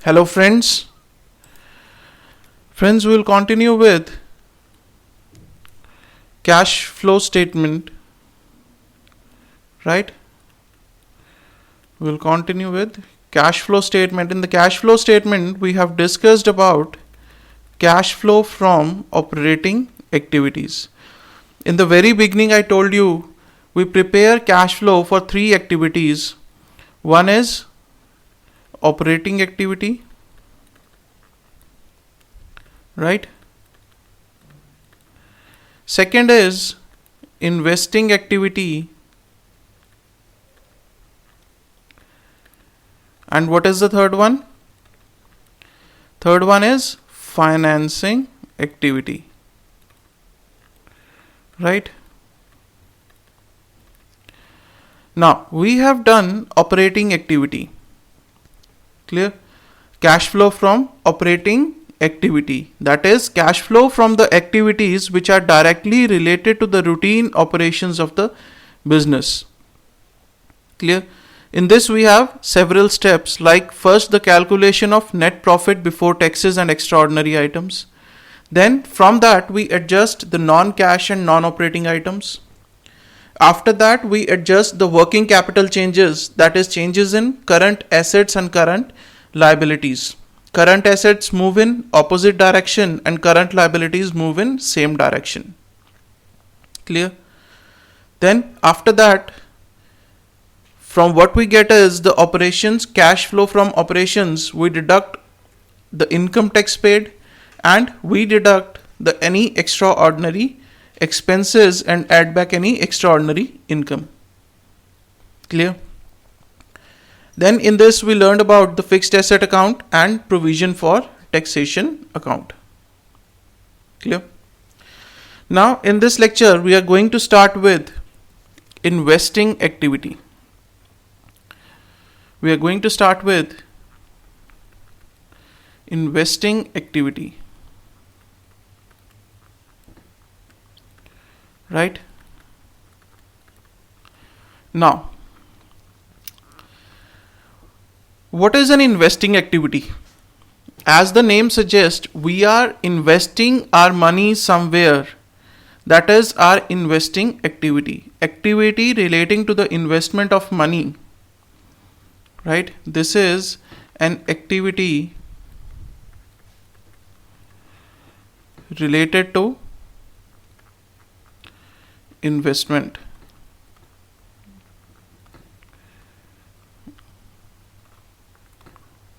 Hello friends. Friends, we will continue with cash flow statement, right? We will continue with cash flow statement. In the cash flow statement, we have discussed about cash flow from operating activities. In the very beginning, I told you we prepare cash flow for three activities. One is operating activity, right? Second is investing activity. And what is the third one? Third one is financing activity, right? Now we have done operating activity. Clear? Cash flow from operating activity, that is cash flow from the activities which are directly related to the routine operations of the business. Clear? In this we have several steps, like first the calculation of net profit before taxes and extraordinary items. Then from that we adjust the non-cash and non-operating items. After that we adjust the working capital changes, that is changes in current assets and current liabilities. Current assets move in opposite direction and current liabilities move in same direction. Clear? Then after that, from what we get is the operations, cash flow from operations, we deduct the income tax paid and we deduct the any extraordinary expenses and add back any extraordinary income. Clear? Then in this we learned about the fixed asset account and provision for taxation account. Clear? Now in this lecture we are going to start with investing activity. We are going to start with investing activity. Right? Now, what is an investing activity? As the name suggests, we are investing our money somewhere. That is our investing activity. Activity relating to the investment of money. Right? This is an activity related to investment.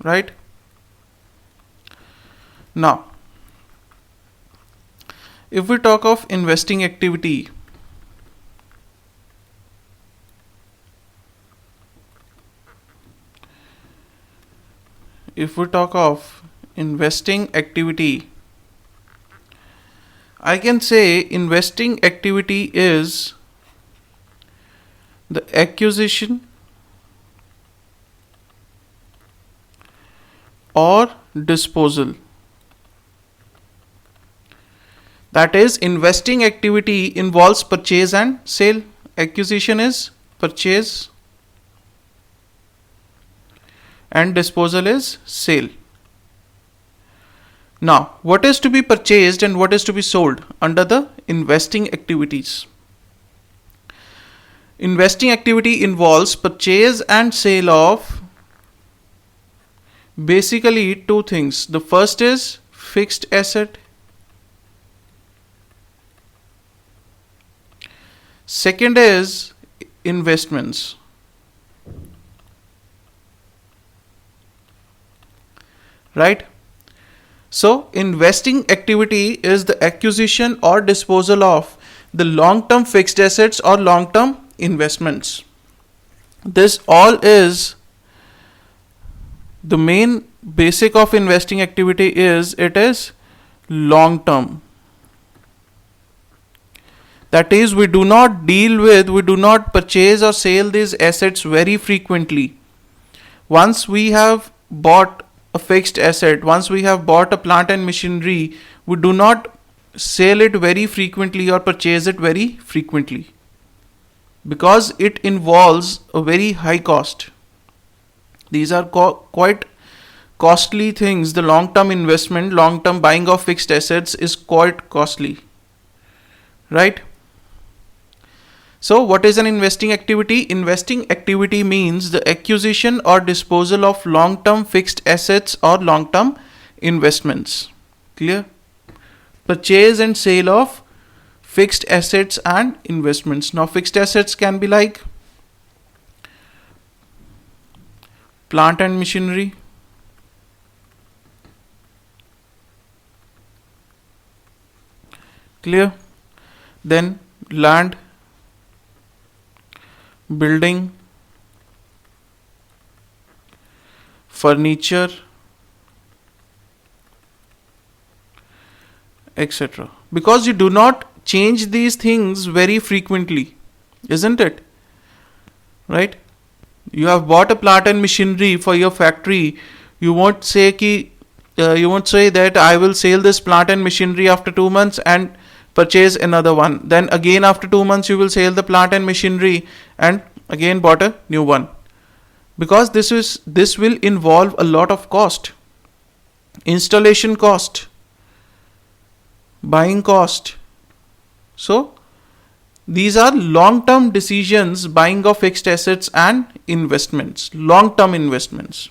Right? Now, if we talk of investing activity, I can say investing activity is the acquisition or disposal. That is, investing activity involves purchase and sale. Acquisition is purchase and disposal is sale. Now, what is to be purchased and what is to be sold under the investing activities? Investing activity involves purchase and sale of basically two things. The first is fixed asset. Second is investments. Right? So, investing activity is the acquisition or disposal of the long-term fixed assets or long-term investments. This all is the main basic of investing activity is it is long-term. That is, we do not purchase or sell these assets very frequently. Once we have bought a fixed asset, once we have bought a plant and machinery, we do not sell it very frequently or purchase it very frequently because it involves a very high cost. These are quite costly things, the long-term investment, long-term buying of fixed assets is quite costly, right? So what is an investing activity? Investing activity means the acquisition or disposal of long-term fixed assets or long-term investments. Clear? Purchase and sale of fixed assets and investments. Now fixed assets can be like plant and machinery, clear? Then land, building, furniture, etc. Because you do not change these things very frequently, isn't it? Right? You have bought a plant and machinery for your factory. You won't say that I will sell this plant and machinery after 2 months and purchase another one. Then again after 2 months you will sell the plant and machinery and again bought a new one. Because this will involve a lot of cost. Installation cost, buying cost. So these are long-term decisions, buying of fixed assets and investments, long-term investments.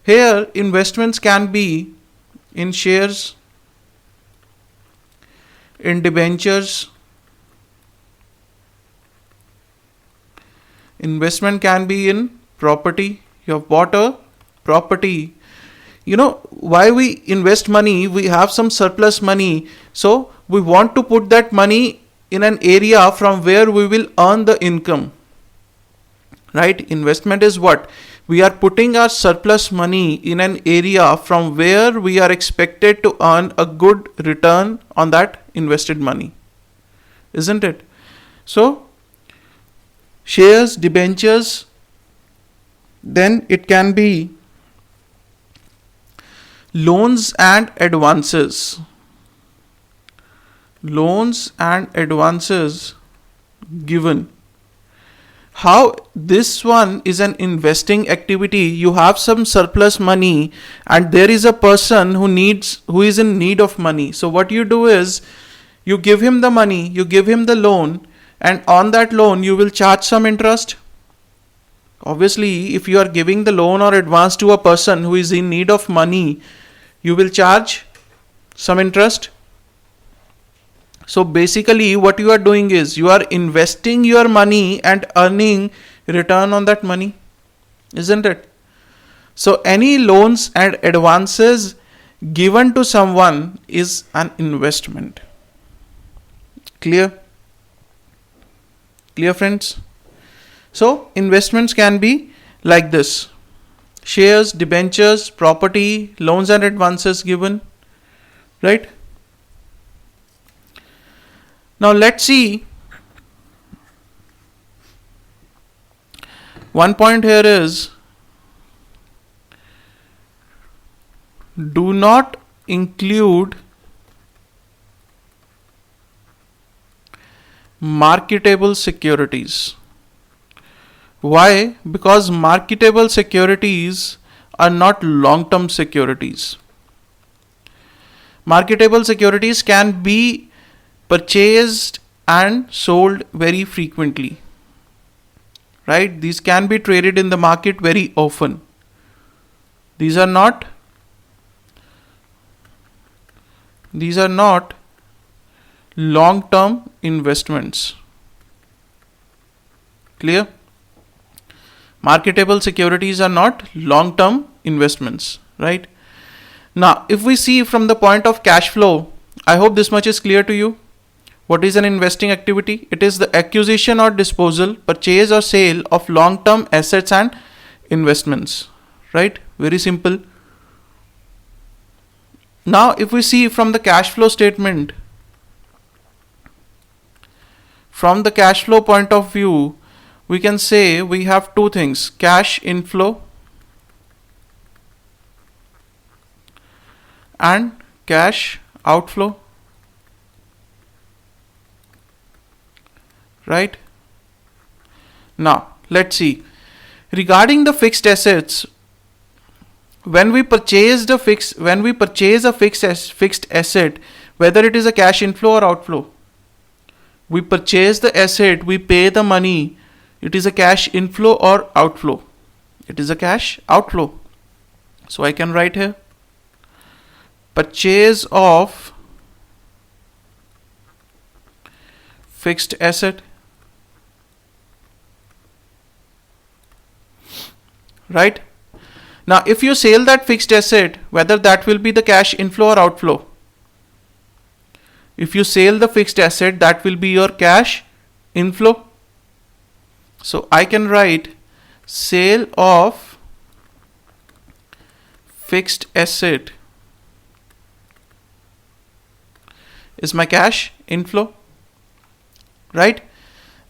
Here investments can be in shares, in debentures. Investment can be in property. You have bought a property. You know why we invest money? We have some surplus money. So we want to put that money in an area from where we will earn the income. Right? Investment is what? We are putting our surplus money in an area from where we are expected to earn a good return on that invested money. Isn't it? So, shares, debentures, then it can be loans and advances. Loans and advances given. How this one is an investing activity? You have some surplus money and there is a person who is in need of money. So what you do is you give him the money, you give him the loan, and on that loan you will charge some interest. Obviously, if you are giving the loan or advance to a person who is in need of money, you will charge some interest. So basically what you are doing is you are investing your money and earning return on that money, isn't it? So any loans and advances given to someone is an investment. Clear? Clear, friends? So investments can be like this: shares, debentures, property, loans and advances given, right? Now let's see, one point here is do not include marketable securities. Why? Because marketable securities are not long-term securities. Marketable securities can be purchased and sold very frequently, right? These can be traded in the market very often. These are not long-term investments. Clear? Marketable securities are not long-term investments, right? Now, if we see from the point of cash flow, I hope this much is clear to you. What is an investing activity? It is the acquisition or disposal, purchase or sale of long-term assets and investments. Right? Very simple. Now, if we see from the cash flow statement, from the cash flow point of view, we can say we have two things: cash inflow and cash outflow. Right? Now, let's see. Regarding the fixed assets, when we purchase a fixed asset, whether it is a cash inflow or outflow, we purchase the asset, we pay the money, it is a cash inflow or outflow? It is a cash outflow. So I can write here, purchase of fixed asset, right? Now if you sell that fixed asset, whether that will be the cash inflow or outflow? If you sell the fixed asset, that will be your cash inflow. So I can write sale of fixed asset is my cash inflow, right?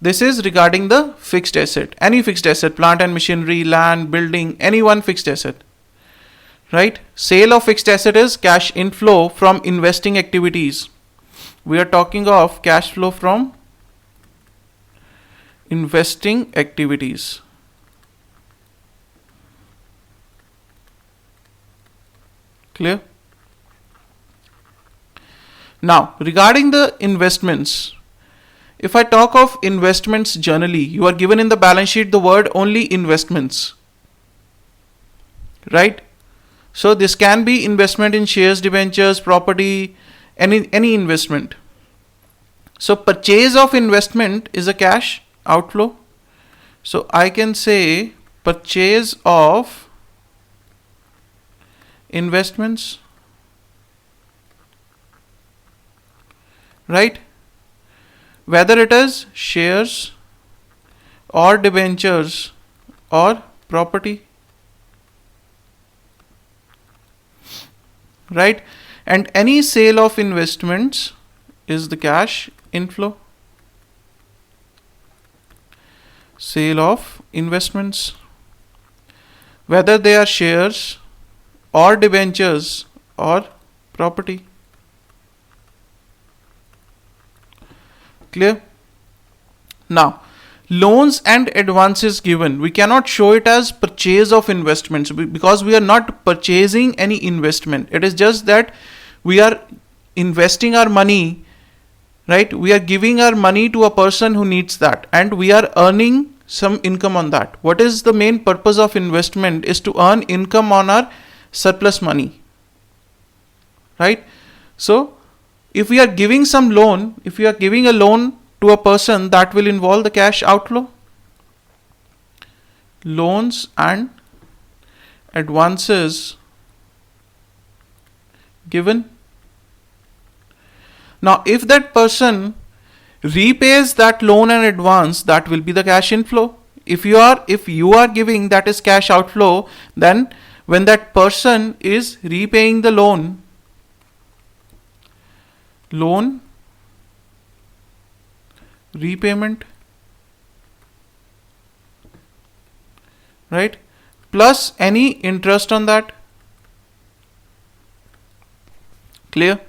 This is regarding the fixed asset, any fixed asset, plant and machinery, land, building, any one fixed asset, right? Sale of fixed asset is cash inflow from investing activities. We are talking of cash flow from investing activities. Clear? Now, regarding the investments, if I talk of investments generally, you are given in the balance sheet the word only investments, right? So this can be investment in shares, debentures, property, any investment. So purchase of investment is a cash outflow. So I can say purchase of investments, right? Whether it is shares or debentures or property, right? And any sale of investments is the cash inflow. Sale of investments, whether they are shares or debentures or property. Clear? Now, loans and advances given, we cannot show it as purchase of investments because we are not purchasing any investment. It is just that we are investing our money, right? We are giving our money to a person who needs that and we are earning some income on that. What is the main purpose of investment? Is to earn income on our surplus money, right? So if we are giving some loan, if we are giving a loan to a person, that will involve the cash outflow. Loans and advances given. Now if that person repays that loan and advance, that will be the cash inflow. If you are giving, that is cash outflow. Then when that person is repaying the loan repayment, right, plus any interest on that. Clear?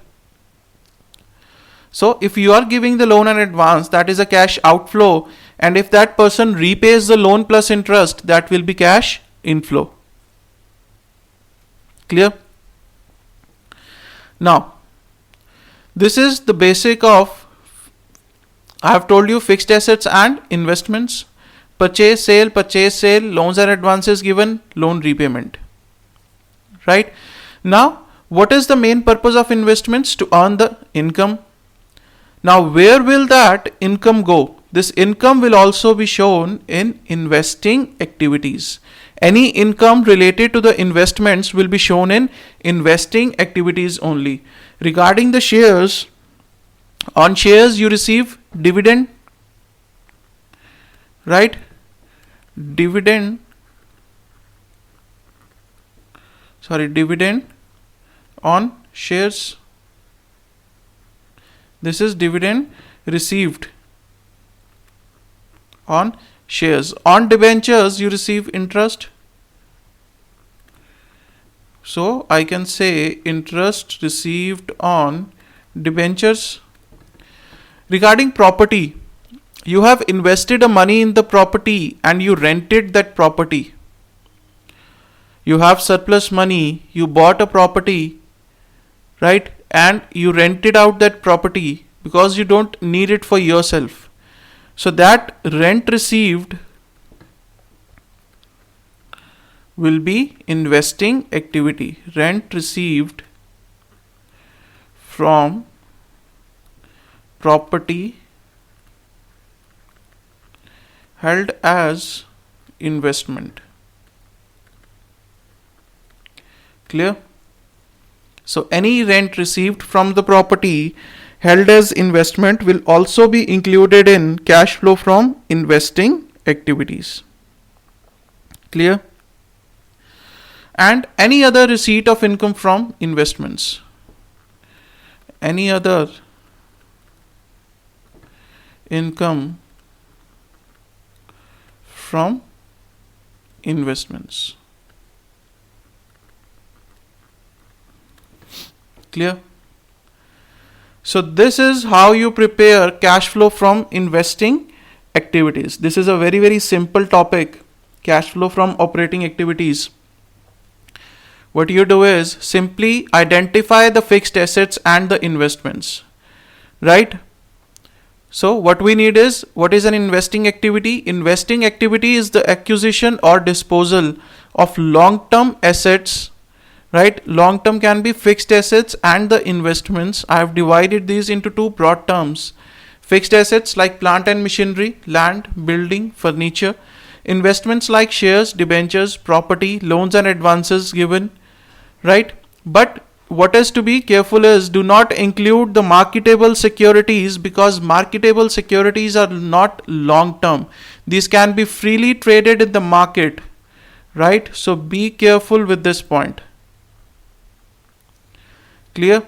So if you are giving the loan and advance, that is a cash outflow, and if that person repays the loan plus interest, that will be cash inflow. Clear? Now this is the basic of, I have told you, fixed assets and investments, purchase sale, loans and advances given, loan repayment, right? Now what is the main purpose of investments? To earn the income. Now where will that income go? This income will also be shown in investing activities. Any income related to the investments will be shown in investing activities only. Regarding the shares, on shares you receive dividend, right? Dividend on shares. This is dividend received on shares. On debentures you receive interest. So I can say interest received on debentures. Regarding property, you have invested a money in the property and you rented that property. you have surplus money, you bought a property, right, and you rented out that property because you don't need it for yourself. So that rent received will be investing activity. Rent received from property held as investment. Clear? So any rent received from the property held as investment will also be included in cash flow from investing activities. Clear? And any other receipt of income from investments. Any other income from investments. Clear? So this is how you prepare cash flow from investing activities. This is a very, very simple topic, cash flow from operating activities. What you do is simply identify the fixed assets and the investments, right? So what we need is, what is an investing activity? Investing activity is the acquisition or disposal of long-term assets, right? Long-term can be fixed assets and the investments. I have divided these into two broad terms. Fixed assets like plant and machinery, land, building, furniture. Investments like shares, debentures, property, loans and advances given, right? But what is to be careful is, do not include the marketable securities, because marketable securities are not long term. These can be freely traded in the market, right? So be careful with this point. Clear?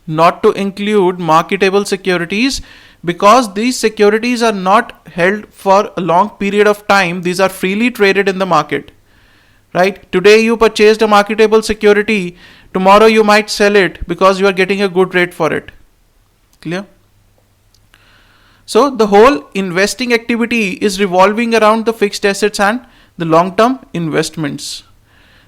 Not to include marketable securities, because these securities are not held for a long period of time. These are freely traded in the market, right? Today you purchased a marketable security, tomorrow you might sell it because you are getting a good rate for it. Clear? So the whole investing activity is revolving around the fixed assets and the long-term investments.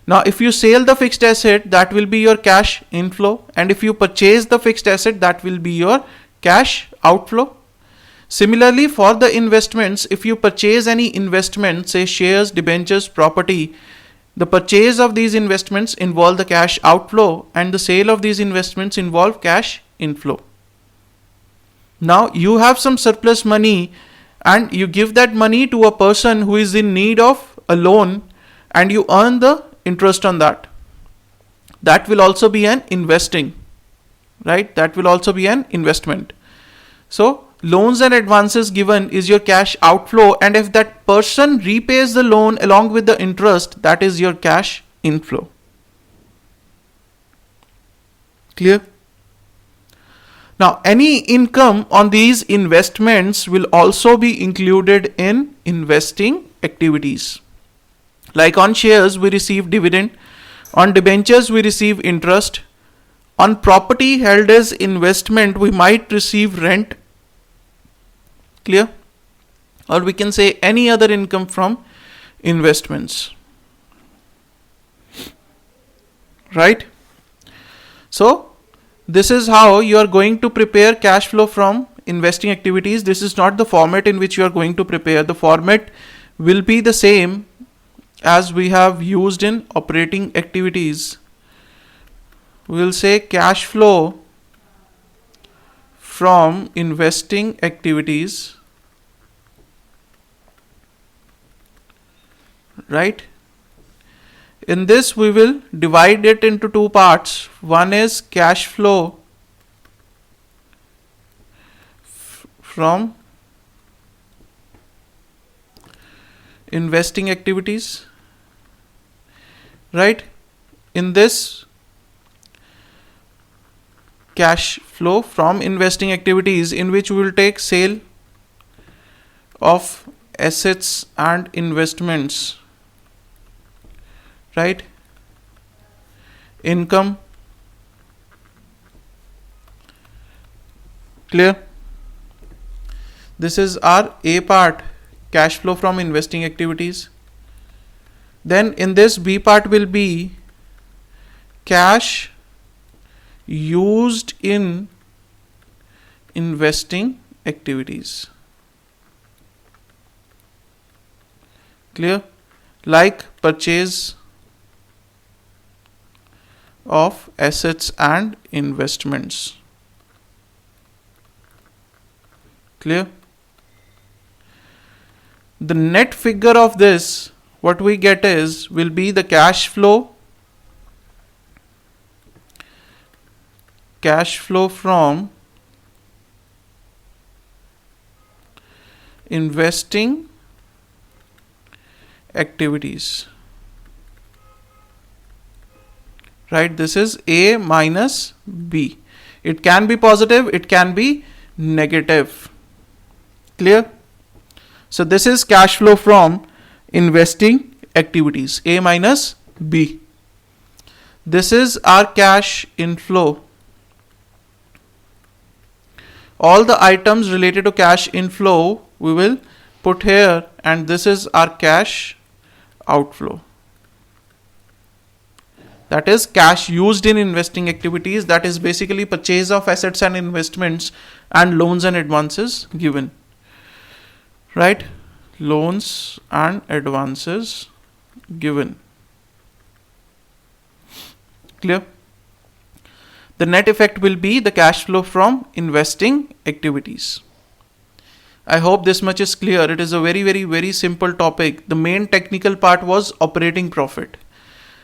Now if you sell the fixed asset, that will be your cash inflow, and if you purchase the fixed asset, that will be your cash outflow. Similarly for the investments, if you purchase any investment, say shares, debentures, property, the purchase of these investments involve the cash outflow, and the sale of these investments involve cash inflow. Now you have some surplus money and you give that money to a person who is in need of a loan, and you earn the interest on that. That will also be an investing, right? That will also be an investment. So loans and advances given is your cash outflow, and if that person repays the loan along with the interest, that is your cash inflow. Clear? Now any income on these investments will also be included in investing activities. Like on shares we receive dividend, on debentures we receive interest, on property held as investment we might receive rent. Clear? Or we can say any other income from investments, right? So this is how you are going to prepare cash flow from investing activities. This is not the format in which you are going to prepare. The format will be the same as we have used in operating activities. We will say cash flow from investing activities, right? In this we will divide it into two parts. One is cash flow from investing activities, right? In this cash flow from investing activities, in which we will take sale of assets and investments, right? Income. Clear? This is our A part, cash flow from investing activities. Then in this B part will be cash used in investing activities. Clear? Like purchase of assets and investments. Clear? The net figure of this, what we get is, will be the cash flow from investing activities. Right, this is A minus B. It can be positive, it can be negative. Clear? So this is cash flow from investing activities, A minus B. This is our cash inflow. All the items related to cash inflow we will put here, and this is our cash outflow. That is cash used in investing activities. That is basically purchase of assets and investments and loans and advances given. Right? Loans and advances given. Clear? The net effect will be the cash flow from investing activities. I hope this much is clear. It is a very simple topic. The main technical part was operating profit.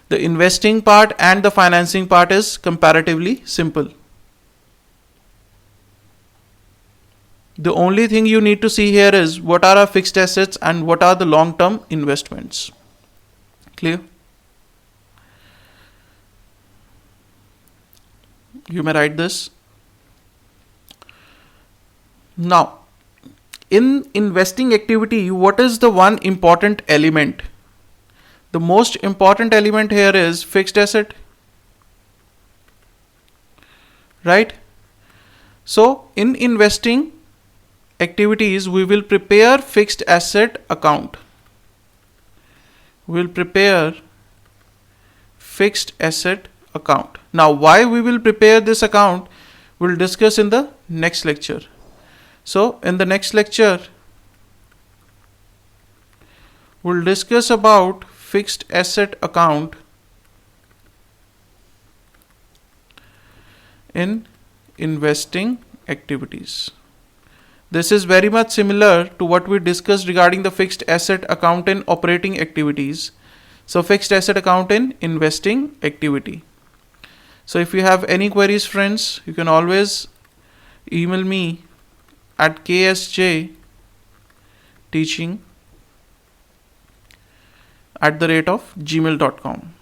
The investing part and the financing part is comparatively simple. The only thing you need to see here is what are our fixed assets and what are the long-term investments. Clear? You may write this. Now, in investing activity, what is the one important element? The most important element here is fixed asset. Right? So, in investing activities, we will prepare fixed asset account. We will prepare fixed asset account. Now, why we will prepare this account, we will discuss in the next lecture. So, in the next lecture, we will discuss about fixed asset account in investing activities. This is very much similar to what we discussed regarding the fixed asset account in operating activities. So, fixed asset account in investing activity. So, if you have any queries, friends, you can always email me at ksjteaching@gmail.com.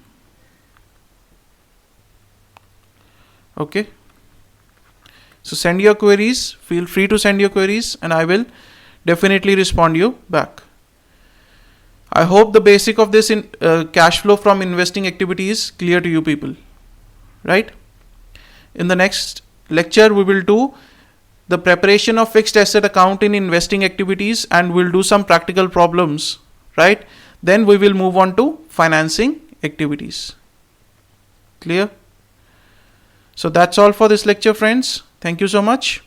Okay. So send your queries, feel free to send your queries, and I will definitely respond you back. I hope the basic of this cash flow from investing activity is clear to you people. Right? In the next lecture, we will do the preparation of fixed asset account in investing activities, and we'll do some practical problems. Right? Then we will move on to financing activities. Clear? So that's all for this lecture, friends. Thank you so much.